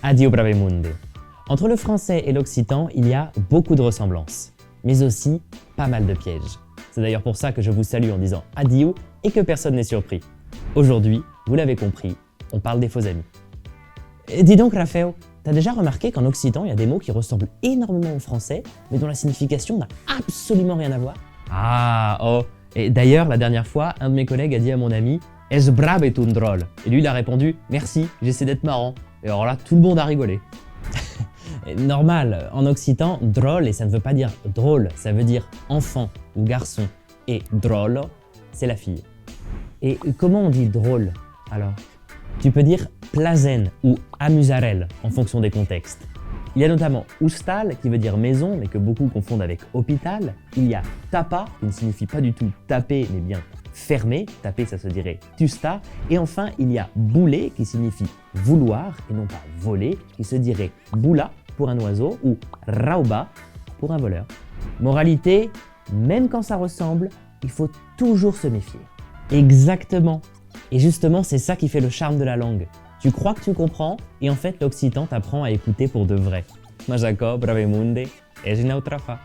Addio bravemunde. Entre le français et l'occitan, il y a beaucoup de ressemblances, mais aussi pas mal de pièges. C'est d'ailleurs pour ça que je vous salue en disant adieu et que personne n'est surpris. Aujourd'hui, vous l'avez compris, on parle des faux amis. Et dis donc Raphaël, t'as déjà remarqué qu'en occitan, il y a des mots qui ressemblent énormément au français, mais dont la signification n'a absolument rien à voir? Ah, oh. Et d'ailleurs, la dernière fois, un de mes collègues a dit à mon ami « Es brave et un drôle ». Et lui, il a répondu « Merci, j'essaie d'être marrant ». Et alors là, tout le monde a rigolé. Normal, en occitan, drôle, et ça ne veut pas dire drôle, ça veut dire enfant ou garçon. Et drôle, c'est la fille. Et comment on dit drôle, alors? Tu peux dire plazen ou amusarel en fonction des contextes. Il y a notamment ustal qui veut dire maison mais que beaucoup confondent avec hôpital. Il y a tapa qui ne signifie pas du tout taper mais bien fermer. Taper ça se dirait tusta. Et enfin il y a bouler qui signifie vouloir et non pas voler qui se dirait boula pour un oiseau ou rauba pour un voleur. Moralité, même quand ça ressemble, il faut toujours se méfier. Exactement. Et justement, c'est ça qui fait le charme de la langue. Tu crois que tu comprends, et en fait, l'occitan t'apprend à écouter pour de vrai. Ma Jacob, bravemunde, et une autre fois.